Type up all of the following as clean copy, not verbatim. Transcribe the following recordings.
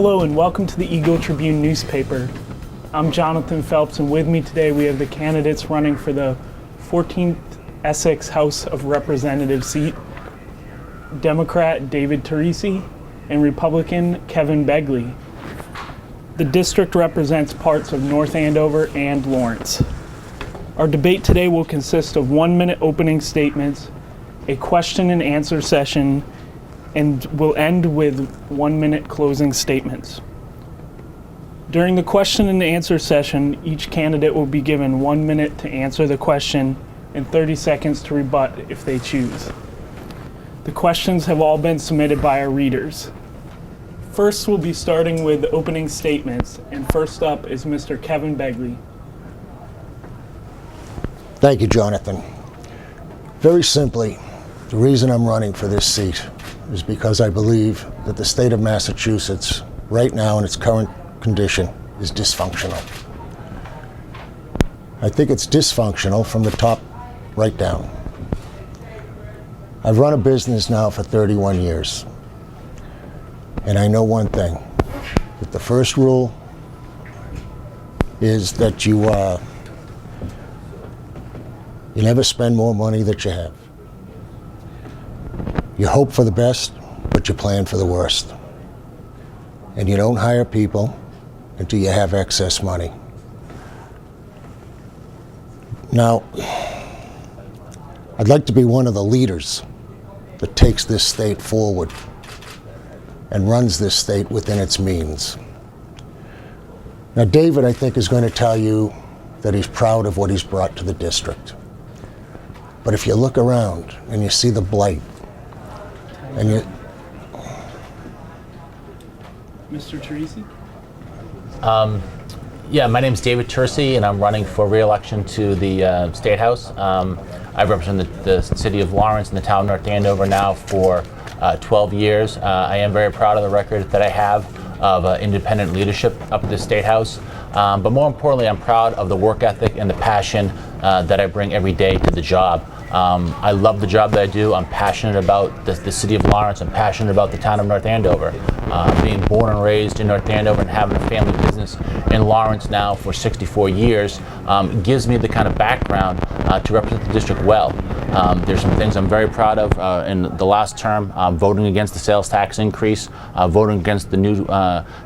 Hello and welcome to the Eagle-Tribune newspaper. I'm Jonathan Phelps, and with me today we have the candidates running for the 14th Essex House of Representatives seat, Democrat David Torrisi and Republican Kevin Bagley. The district represents parts of North Andover and Lawrence. Our debate today will consist of 1-minute opening statements, a question and answer session, and will end with 1-minute closing statements. During the question and answer session, each candidate will be given 1 minute to answer the question and 30 seconds to rebut if they choose. The questions have all been submitted by our readers. First, we'll be starting with opening statements, and first up is Mr. Kevin Bagley. Thank you, Jonathan. Very simply, the reason I'm running for this seat is because I believe that the state of Massachusetts, right now in its current condition, is dysfunctional. I think it's dysfunctional from the top right down. I've run a business now for 31 years, and I know one thing, that the first rule is that you never spend more money than you have. You hope for the best, but you plan for the worst. And you don't hire people until you have excess money. Now, I'd like to be one of the leaders that takes this state forward and runs this state within its means. Now, David, I think, is going to tell you that he's proud of what he's brought to the district. But if you look around and you see the blight, and you... Mr. Torrisi? Yeah, my name is David Torrisi, and I'm running for re-election to the State House. I've represented the city of Lawrence and the town of North Andover now for 12 years. I am very proud of the record that I have of independent leadership up at the State House. But more importantly, I'm proud of the work ethic and the passion that I bring every day to the job. I love the job that I do. I'm passionate about the city of Lawrence. I'm passionate about the town of North Andover. Being born and raised in North Andover and having a family business in Lawrence now for 64 years gives me the kind of background to represent the district well. There's some things I'm very proud of in the last term, voting against the sales tax increase, voting against the new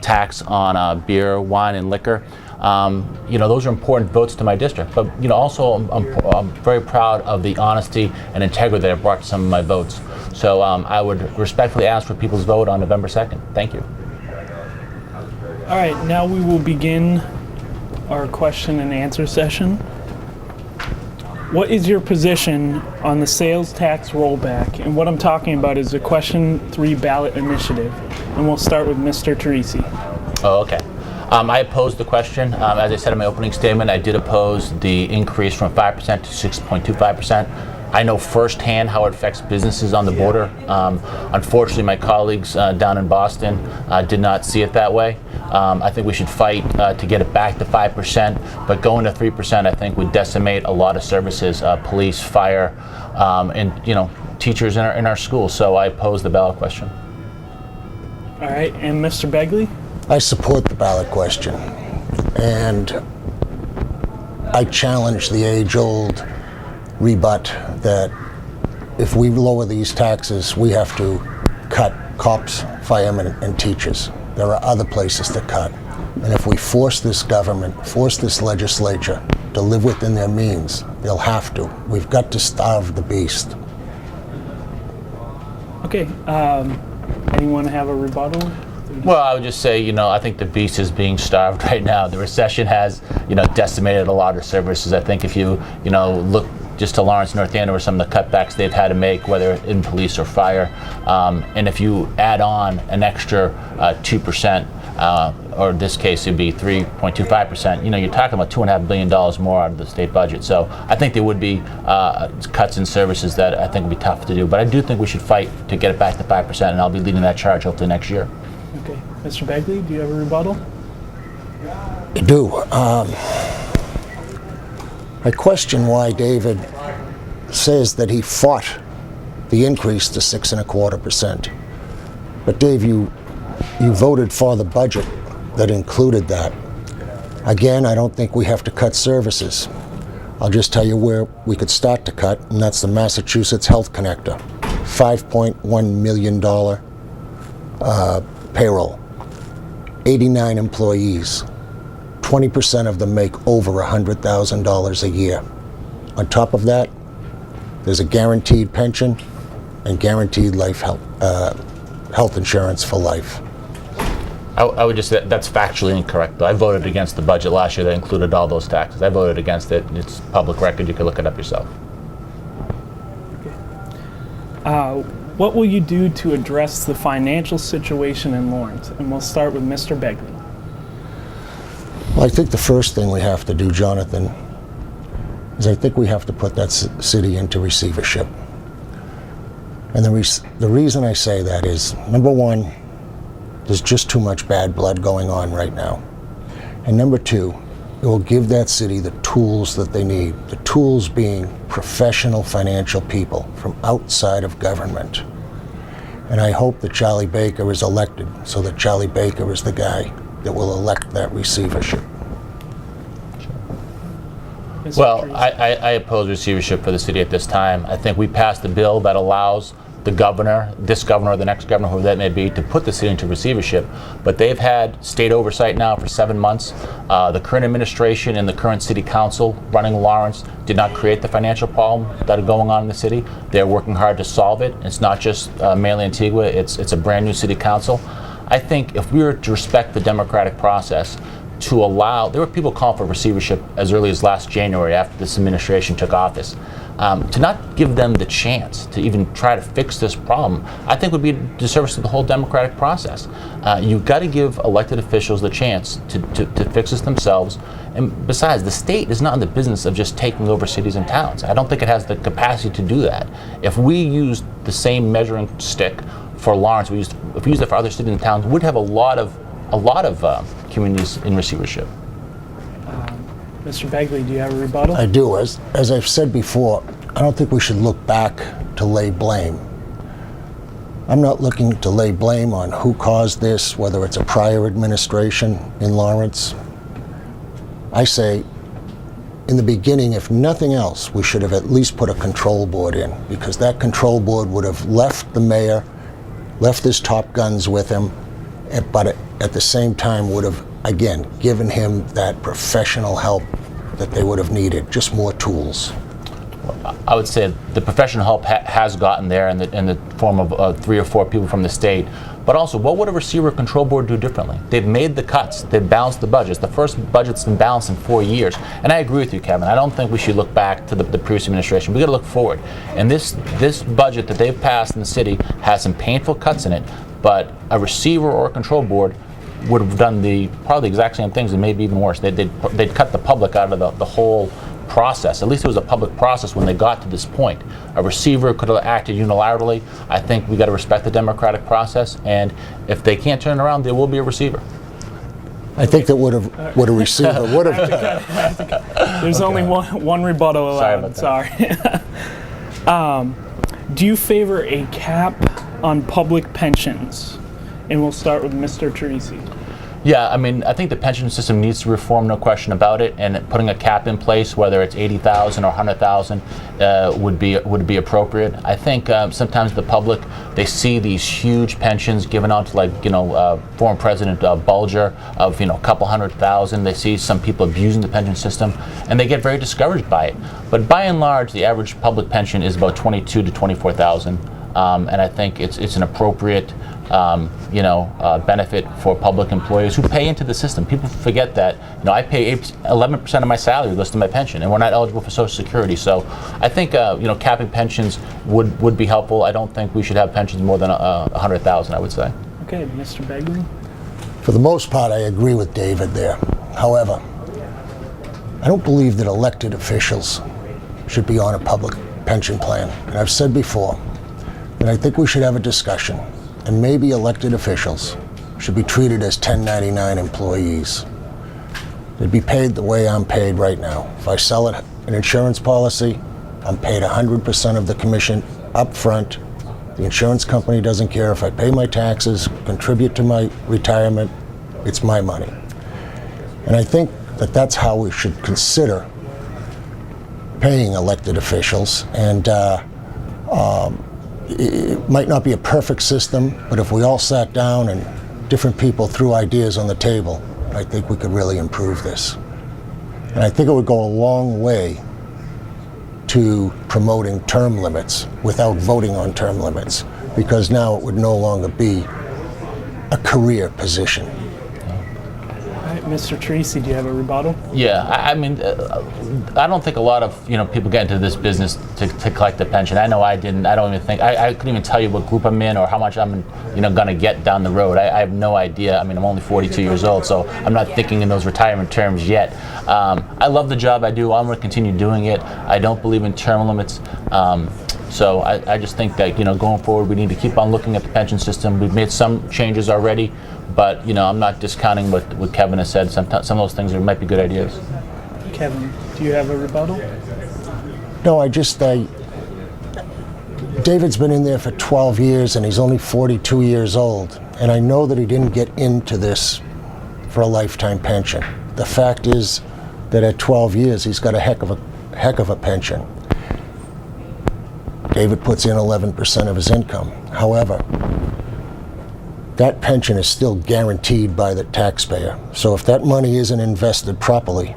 tax on beer, wine, and liquor. Those are important votes to my district, but also I'm very proud of the honesty and integrity that I brought to some of my votes. So I would respectfully ask for people's vote on November 2nd. Thank you. All right, now we will begin our question and answer session. What is your position on the sales tax rollback? And what I'm talking about is the question 3 ballot initiative. And we'll start with Mr. Torrisi. Oh, okay. I opposed the question. As I said in my opening statement, I did oppose the increase from 5% to 6.25%. I know firsthand how it affects businesses on the border. Unfortunately, my colleagues down in Boston did not see it that way. I think we should fight to get it back to 5%, but going to 3% I think would decimate a lot of services, police, fire, and teachers in our schools. So I oppose the ballot question. All right, and Mr. Bagley? I support the ballot question, and I challenge the age-old rebut that if we lower these taxes, we have to cut cops, firemen, and teachers. There are other places to cut. And if we force this government, force this legislature to live within their means, they'll have to. We've got to starve the beast. Okay, anyone have a rebuttal? Well, I would just say, I think the beast is being starved right now. The recession has, decimated a lot of services. I think if you, look just to Lawrence, North Andover, some of the cutbacks they've had to make, whether in police or fire, and if you add on an extra 2%, or in this case it'd be 3.25%, you're talking about $2.5 billion more out of the state budget. So I think there would be cuts in services that I think would be tough to do. But I do think we should fight to get it back to 5%, and I'll be leading that charge hopefully next year. Okay, Mr. Bagley, do you have a rebuttal? I do. I question why David says that he fought the increase to 6.25%. But Dave, you you voted for the budget that included that. Again, I don't think we have to cut services. I'll just tell you where we could start to cut, and that's the Massachusetts Health Connector. $5.1 million payroll, 89 employees. 20% of them make over $100,000 a year. On top of that, there's a guaranteed pension and guaranteed health insurance for life. I would just say that's factually incorrect. I voted against the budget last year that included all those taxes. I voted against it. It's public record. You can look it up yourself. What will you do to address the financial situation in Lawrence? And we'll start with Mr. Bagley. Well, I think the first thing we have to do, Jonathan, is I think we have to put that city into receivership. And the reason I say that is, number one, there's just too much bad blood going on right now. And number two, it will give that city the tools that they need. The tools being professional financial people from outside of government. And I hope that Charlie Baker is elected so that Charlie Baker is the guy that will elect that receivership. Well, I oppose receivership for the city at this time. I think we passed a bill that allows the governor, this governor, or the next governor, whoever that may be, to put the city into receivership. But they've had state oversight now for 7 months. The current administration and the current city council running Lawrence did not create the financial problem that are going on in the city. They're working hard to solve it. It's not just mainly Antigua, it's a brand new city council. I think if we were to respect the democratic process, to allow, there were people calling for receivership as early as last January after this administration took office. To not give them the chance to even try to fix this problem, I think would be a disservice to the whole democratic process. You've got to give elected officials the chance to fix this themselves. And besides, the state is not in the business of just taking over cities and towns. I don't think it has the capacity to do that. If we used the same measuring stick for Lawrence, if we used it for other cities and towns, we'd have a lot of communities in receivership. Mr. Bagley, do you have a rebuttal? I do. As I've said before, I don't think we should look back to lay blame. I'm not looking to lay blame on who caused this, whether it's a prior administration in Lawrence. I say, in the beginning, if nothing else, we should have at least put a control board in, because that control board would have left the mayor, left his top guns with him, but at the same time would have, again, given him that professional help that they would have needed, just more tools. I would say the professional help has gotten there in the form of 3 or 4 people from the state. But also, what would a receiver control board do differently? They've made the cuts. They've balanced the budgets. The first budget's been balanced in 4 years. And I agree with you, Kevin. I don't think we should look back to the previous administration. We've got to look forward. And this budget that they've passed in the city has some painful cuts in it, but a receiver or a control board would have done probably the exact same things and maybe even worse. They'd cut the public out of the whole process. At least it was a public process when they got to this point. A receiver could have acted unilaterally. I think we got to respect the democratic process, and if they can't turn it around, there will be a receiver. I think that what a receiver would have done. There's only one rebuttal allowed. Sorry. Do you favor a cap on public pensions? And we'll start with Mr. Torrisi. Yeah, I mean, I think the pension system needs to reform, no question about it, and putting a cap in place, whether it's 80,000 or 100,000, would be appropriate. I think sometimes the public, they see these huge pensions given out to, like, former President Bulger of a couple 100,000. They see some people abusing the pension system, and they get very discouraged by it. But by and large, the average public pension is about 22 to 24,000, and I think it's an appropriate benefit for public employees who pay into the system. People forget that, I pay 11% of my salary goes to my pension, and we're not eligible for Social Security. So I think, capping pensions would be helpful. I don't think we should have pensions more than 100,000, I would say. Okay, Mr. Bagley? For the most part, I agree with David there. However, I don't believe that elected officials should be on a public pension plan. And I've said before that I think we should have a discussion, and maybe elected officials should be treated as 1099 employees. They'd be paid the way I'm paid right now. If I sell an insurance policy, I'm paid 100% of the commission up front The insurance company doesn't care if I pay my taxes, contribute to my retirement. It's my money. And I think that that's how we should consider paying elected officials. And it might not be a perfect system, but if we all sat down and different people threw ideas on the table, I think we could really improve this. And I think it would go a long way to promoting term limits without voting on term limits, because now it would no longer be a career position. All right, Mr. Torrisi, do you have a rebuttal? Yeah, I mean, I don't think a lot of people get into this business to collect a pension. I know I didn't. I don't even think I couldn't even tell you what group I'm in or how much I'm going to get down the road. I have no idea. I mean, I'm only 42 years old, so I'm not thinking in those retirement terms yet. I love the job I do. I'm going to continue doing it. I don't believe in term limits. So I just think that going forward we need to keep on looking at the pension system. We've made some changes already, but I'm not discounting what Kevin has said. Some of those things might be good ideas. Kevin, do you have a rebuttal? No, David's been in there for 12 years and he's only 42 years old. And I know that he didn't get into this for a lifetime pension. The fact is that at 12 years, he's got a heck of a pension. David puts in 11% of his income. However, that pension is still guaranteed by the taxpayer. So if that money isn't invested properly,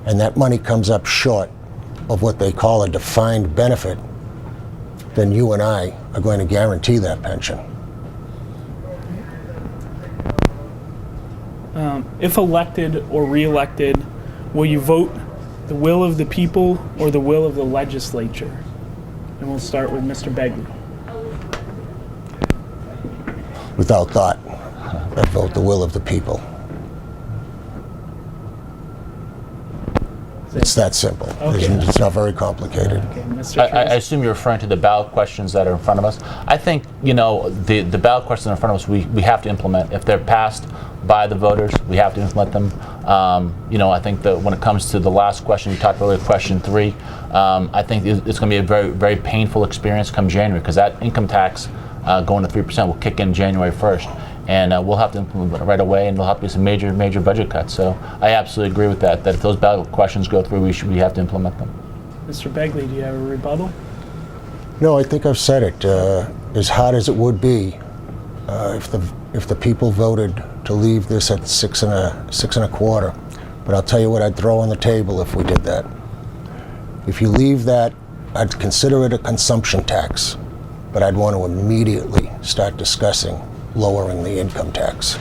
and that money comes up short of what they call a defined benefit, then you and I are going to guarantee that pension. If elected or re-elected, will you vote the will of the people or the will of the legislature? And we'll start with Mr. Bagley. Without thought, I vote the will of the people. It's that simple. Okay. It's not very complicated. Okay, Mr. I Torrisi. assume you're referring to the ballot questions that are in front of us. I think, the ballot questions in front of us, we have to implement. If they're passed by the voters, we have to implement them. I think that when it comes to the last question, you talked earlier, question 3, I think it's going to be a very, very painful experience come January, because that income tax going to 3% will kick in January 1st. And we'll have to implement it right away, and there'll have to be some major, major budget cuts. So I absolutely agree with that if those ballot questions go through, we have to implement them. Mr. Bagley, do you have a rebuttal? No, I think I've said it. As hard as it would be, if the people voted to leave this at 6 1/4, but I'll tell you what I'd throw on the table if we did that. If you leave that, I'd consider it a consumption tax, but I'd want to immediately start discussing lowering the income tax.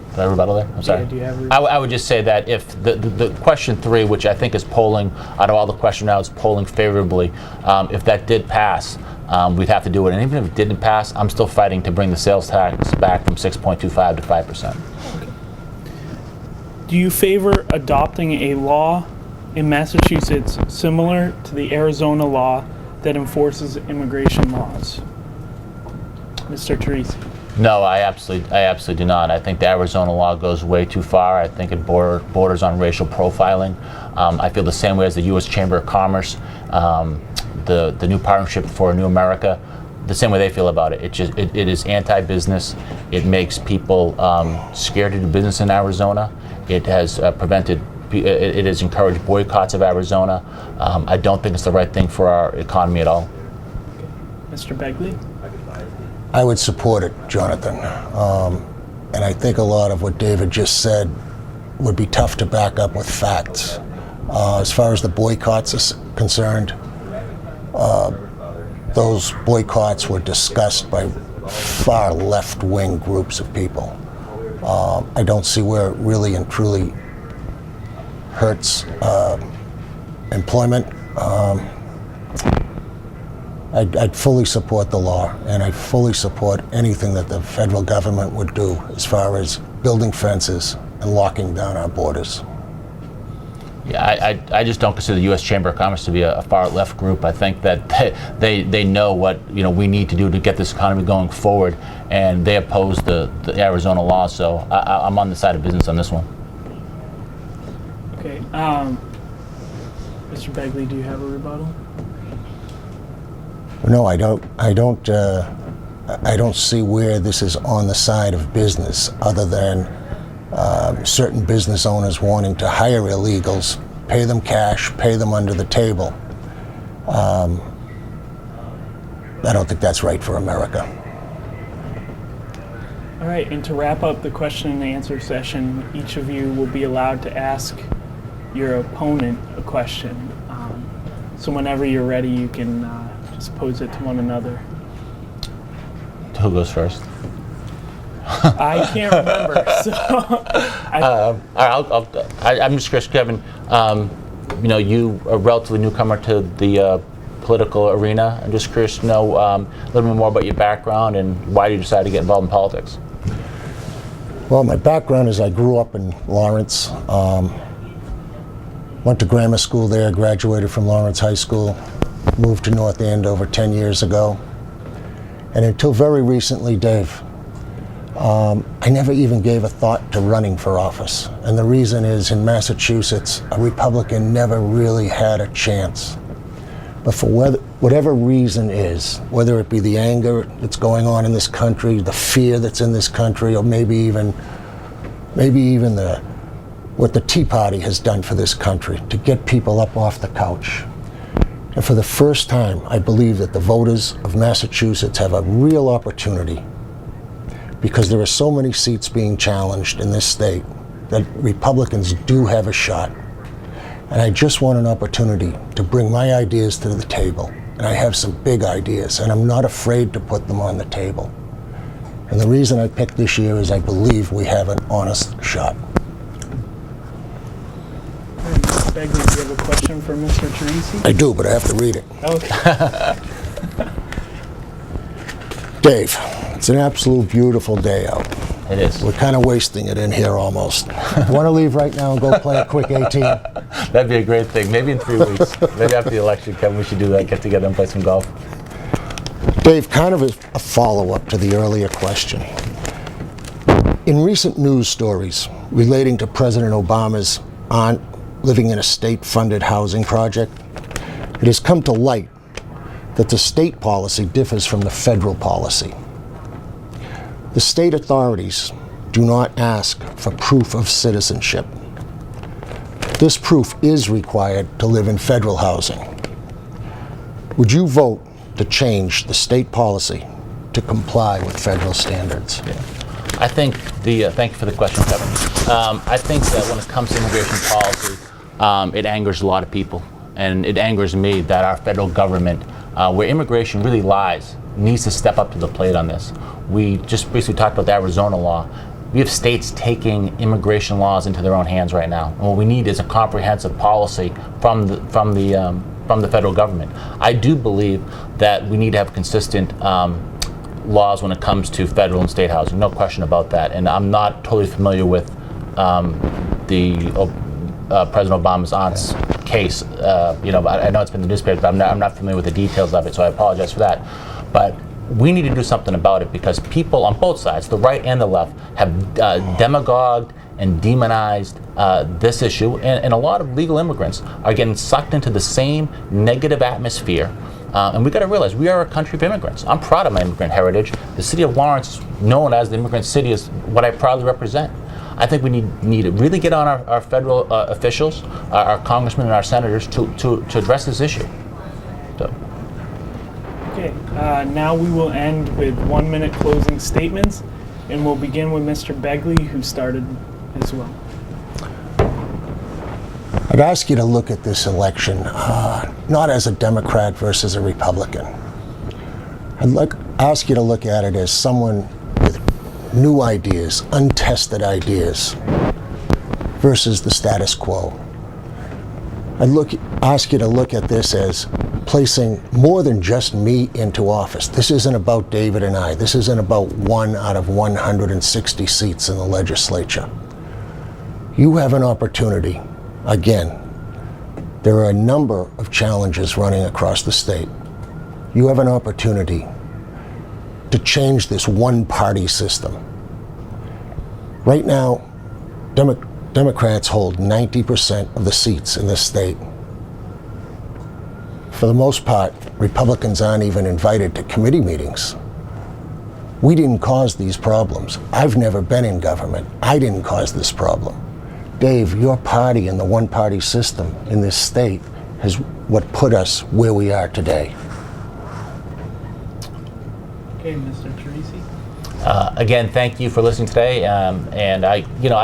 Did I rebuttal there? I'm sorry. Yeah, do you have a rebuttal? I would just say that if the question 3, which I think is polling, out of all the question now, is polling favorably, if that did pass, we'd have to do it. And even if it didn't pass, I'm still fighting to bring the sales tax back from 6.25 to 5%. Do you favor adopting a law in Massachusetts similar to the Arizona law that enforces immigration laws? Mr. Torrisi. No, I absolutely do not. I think the Arizona law goes way too far. I think it borders on racial profiling. I feel the same way as the U.S. Chamber of Commerce, the new partnership for a new America, the same way they feel about it. It is anti-business. It makes people scared to do business in Arizona. It has it has encouraged boycotts of Arizona. I don't think it's the right thing for our economy at all. Mr. Bagley. I would support it, Jonathan. And I think a lot of what David just said would be tough to back up with facts. As far as the boycotts is concerned, those boycotts were discussed by far left-wing groups of people. I don't see where it really and truly hurts employment. I'd fully support the law, and I fully support anything that the federal government would do as far as building fences and locking down our borders. Yeah, I just don't consider the U.S. Chamber of Commerce to be a far left group. I think that they know what we need to do to get this economy going forward, and they oppose the Arizona law. So I'm on the side of business on this one. Okay. Mr. Bagley, do you have a rebuttal? No, I don't see where this is on the side of business, other than certain business owners wanting to hire illegals, pay them cash, pay them under the table. I don't think that's right for America. All right, and to wrap up the question and answer session, each of you will be allowed to ask your opponent a question. So whenever you're ready, you can just pose it to one another. Who goes first? I can't remember, so I'm just curious, Kevin. You are a relatively newcomer to the political arena. I'm just curious to know a little bit more about your background and why you decided to get involved in politics. Well, my background is I grew up in Lawrence, went to grammar school there, graduated from Lawrence High School, moved to North Andover 10 years ago. And until very recently, Dave, I never even gave a thought to running for office. And the reason is, in Massachusetts, a Republican never really had a chance. But for whatever reason is, whether it be the anger that's going on in this country, the fear that's in this country, or maybe even what the Tea Party has done for this country to get people up off the couch. And for the first time, I believe that the voters of Massachusetts have a real opportunity, because there are so many seats being challenged in this state, that Republicans do have a shot. And I just want an opportunity to bring my ideas to the table. And I have some big ideas, and I'm not afraid to put them on the table. And the reason I picked this year is I believe we have an honest shot. Mr. Bagley, do you have a question for Mr. Torrisi? I do, but I have to read it. Okay. Dave, it's an absolute beautiful day out. It is. We're kind of wasting it in here almost. Want to leave right now and go play a quick 18? That'd be a great thing. Maybe in 3 weeks. Maybe after the election, Kevin, we should do that, get together and play some golf. Dave, kind of a follow-up to the earlier question. In recent news stories relating to President Obama's aunt living in a state-funded housing project, it has come to light that the state policy differs from the federal policy. The state authorities do not ask for proof of citizenship. This proof is required to live in federal housing. Would you vote to change the state policy to comply with federal standards? Yeah. I think thank you for the question, Kevin. I think that when it comes to immigration policy, it angers a lot of people. And it angers me that our federal government, where immigration really lies, needs to step up to the plate on this. We just briefly talked about the Arizona law. We have states taking immigration laws into their own hands right now. And what we need is a comprehensive policy from the federal government. I do believe that we need to have consistent laws when it comes to federal and state housing. No question about that. And I'm not totally familiar with President Obama's aunt's case. I know it's been in the newspaper, but I'm not familiar with the details of it, so I apologize for that. But we need to do something about it, because people on both sides, the right and the left, have demagogued and demonized this issue, and a lot of legal immigrants are getting sucked into the same negative atmosphere. And we've got to realize we are a country of immigrants. I'm proud of my immigrant heritage. The city of Lawrence, known as the immigrant city, is what I proudly represent. I think we need to really get on our federal officials, our congressmen and our senators to address this issue. So. Okay, now we will end with 1 minute closing statements, and we'll begin with Mr. Bagley, who started as well. I'd ask you to look at this election not as a Democrat versus a Republican. I'd ask you to look at it as someone with new ideas, untested ideas, versus the status quo. I'd ask you to look at this as placing more than just me into office. This isn't about David and I. This isn't about 1 out of 160 seats in the legislature. You have an opportunity. Again, there are a number of challenges running across the state. You have an opportunity to change this one-party system. Right now, Democrats hold 90% of the seats in this state. For the most part, Republicans aren't even invited to committee meetings. We didn't cause these problems. I've never been in government. I didn't cause this problem. Dave, your party and the one-party system in this state is what put us where we are today. Okay, Mr. Torrisi. Again, thank you for listening today, and I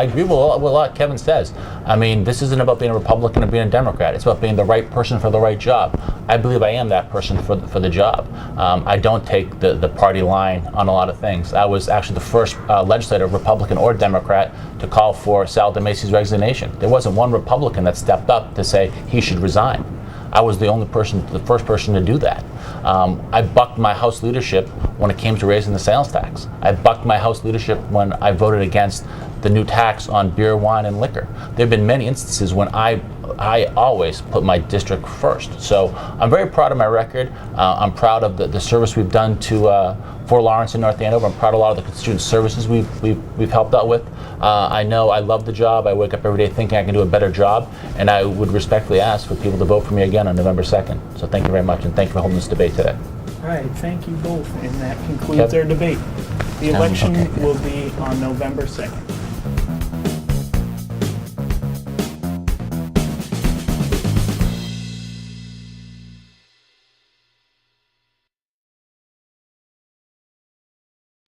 agree with a lot Kevin says. I mean, this isn't about being a Republican or being a Democrat. It's about being the right person for the right job. I believe I am that person for the job. I don't take the party line on a lot of things. I was actually the first legislator, Republican or Democrat, to call for Sal DeMacy's resignation. There wasn't one Republican that stepped up to say he should resign. I was the first person to do that. I bucked my House leadership when it came to raising the sales tax. I bucked my House leadership when I voted against the new tax on beer, wine, and liquor. There have been many instances when I always put my district first. So I'm very proud of my record. I'm proud of the service we've done for Lawrence and North Andover. I'm proud of a lot of the constituent services we've helped out with. I know I love the job. I wake up every day thinking I can do a better job, and I would respectfully ask for people to vote for me again on November 2nd. So thank you very much, and thank you for holding this debate today. All right, thank you both, and that concludes our debate. The election will be on November 2nd.